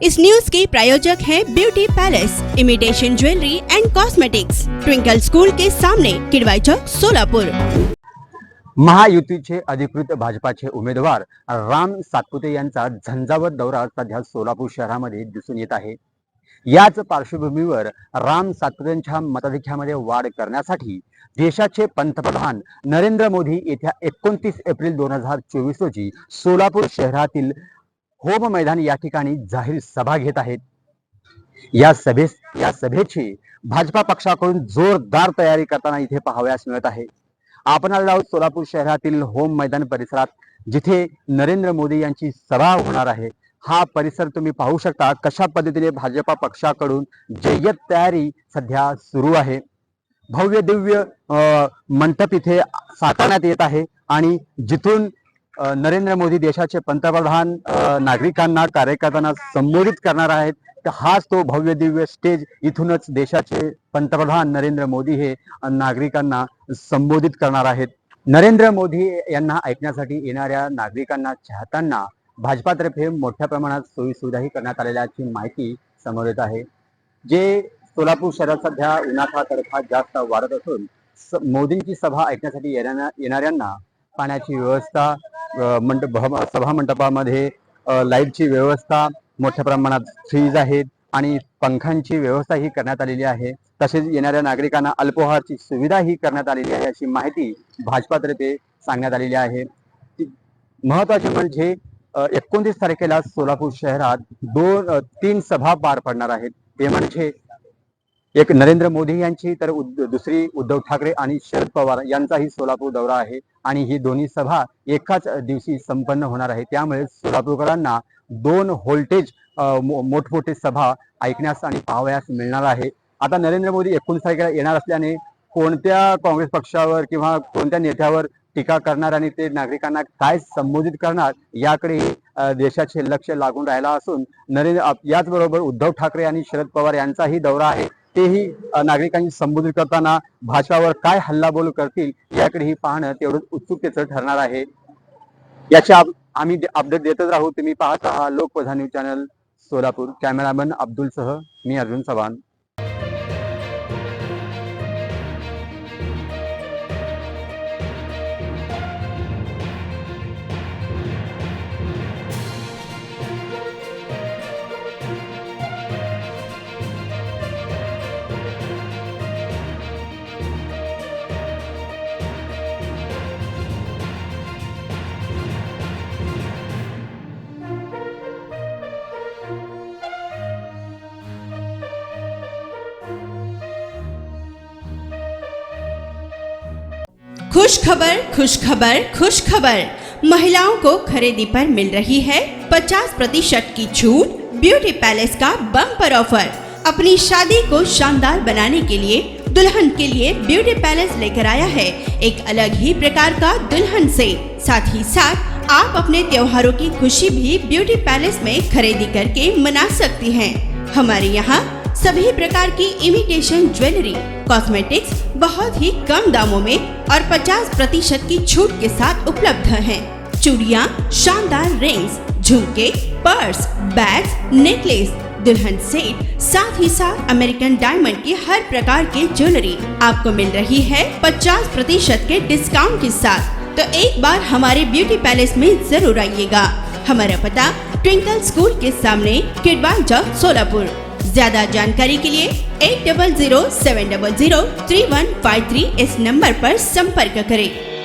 इस news के प्रायोजक हैं beauty palace, imitation jewellery and cosmetics, twinkle school के सामने, किडवाई चौक, सोलापूर। महायुतीचे अधिकृत भाजपाचे उमेदवार राम सातपुते यांचा झंझावत दौरा सध्या सोलापूर शहरामध्ये दिसून येत आहे। याच पार्श्वभूमीवर राम सातपुतेंच्या मताधिक्यामध्ये वाढ करण्यासाठी देशाचे पंतप्रधान नरेंद्र मोदी येत्या 29 एप्रिल 2024 रोजी सोलापूर शहरातील होम मैदान या ठिकाणी जाहीर सभा घेत आहेत। या सभेची भाजपा पक्षाकडून जोरदार तयारी करताना इथे पाहावयास मिळत आहे। आपण आलो आहोत सोलापूर शहरातील होम मैदान परिसरात, जिथे नरेंद्र मोदी यांची सभा होणार आहे। हा परिसर तुम्ही पाहू शकता कशा पद्धतीने भाजपा पक्षाकडून जय्यत तयारी सध्या सुरू आहे। भव्य दिव्य मंडप इथे साकारण्यात येत आहे आणि जिथून नरेंद्र मोदी देशाचे पंतप्रधान नागरिकांना, कार्यकर्त्यांना संबोधित करणार आहेत। तर हाच तो भव्य दिव्य स्टेज, इथूनच देशाचे पंतप्रधान नरेंद्र मोदी हे नागरिकांना संबोधित करणार आहेत। नरेंद्र मोदी यांना ऐकण्यासाठी येणाऱ्या नागरिकांना, चाहत्यांना भाजपातर्फे मोठ्या प्रमाणात सोयी सुविधाही करण्यात आलेल्याची माहिती समोर येत आहे। जे सोलापूर शहरात सध्या उन्हाचा तडका जास्त वाढत असून मोदींची सभा ऐकण्यासाठी येणाऱ्यांना पाण्याची व्यवस्था, सभा मंडपामध्ये लाईटची व्यवस्था, मोठ्या प्रमाणात फ्रीज आहेत आणि पंखांची व्यवस्था ही करण्यात आलेली आहे। तसेच येणाऱ्या नागरिकांना अल्पोहारची सुविधा ही करण्यात आलेली आहे, अशी माहिती भाजपातर्फे सांगण्यात आलेली आहे। महत्त्वाचे म्हणजे 29 तारखेला सोलापूर शहरात 3 सभा पार पडणार आहेत। ते म्हणजे एक नरेंद्र मोदी यांची, तर दुसरी उद्धव ठाकरे आणि शरद पवार यांचाही सोलापूर दौरा आहे आणि ही दोन्ही सभा एकाच दिवशी संपन्न होणार आहे। त्यामुळे सोलापूरकरांना 2 व्होल्टेज मोठमोठे सभा ऐकण्यास आणि पाहावयास मिळणार आहे। आता नरेंद्र मोदी 29 तारखेला येणार असल्याने कोणत्या काँग्रेस पक्षावर किंवा कोणत्या नेत्यावर टीका करणार आणि ते नागरिकांना काय संबोधित करणार याकडे देशाचे लक्ष लागून राहिला असून याचबरोबर उद्धव ठाकरे आणि शरद पवार यांचाही दौरा आहे। तेही नागरिकांनी संबोधित करताना भाजपावर काय हल्लाबोल करतील याकडेही पाहणं तेवढंच उत्सुकतेचं ठरणार आहे। याचे आम्ही अपडेट देतच राहू। तुम्ही पाहत आहात Lokpradhan news channel Solapur. Cameraman Abdul सह मी अर्जुन चव्हाण। खुश खबर, खुश खबर, खुश खबर। महिलाओं को खरीदी पर मिल रही है 50% की छूट। ब्यूटी पैलेस का बम्पर ऑफर। अपनी शादी को शानदार बनाने के लिए दुल्हन के लिए ब्यूटी पैलेस लेकर आया है एक अलग ही प्रकार का दुल्हन सेट। साथ ही साथ आप अपने त्योहारों की खुशी भी ब्यूटी पैलेस में खरीदी करके मना सकती हैं। हमारे यहाँ सभी प्रकार की इमिटेशन ज्वेलरी, कॉस्मेटिक्स बहुत ही कम दामों में और 50% की छूट के साथ उपलब्ध हैं। चूड़ियाँ, शानदार रिंग्स, झुमके, पर्स, बैग्स, नेकलेस, दुल्हन सेट, साथ ही साथ अमेरिकन डायमंड की हर प्रकार की ज्वेलरी आपको मिल रही है 50% के डिस्काउंट के साथ। तो एक बार हमारे ब्यूटी पैलेस में जरूर आइएगा। हमारा पता ट्विंकल स्कूल के सामने, किडवाई चौक, सोलापुर। ज्यादा जानकारी के लिए 8007003153 इस नंबर पर संपर्क करें।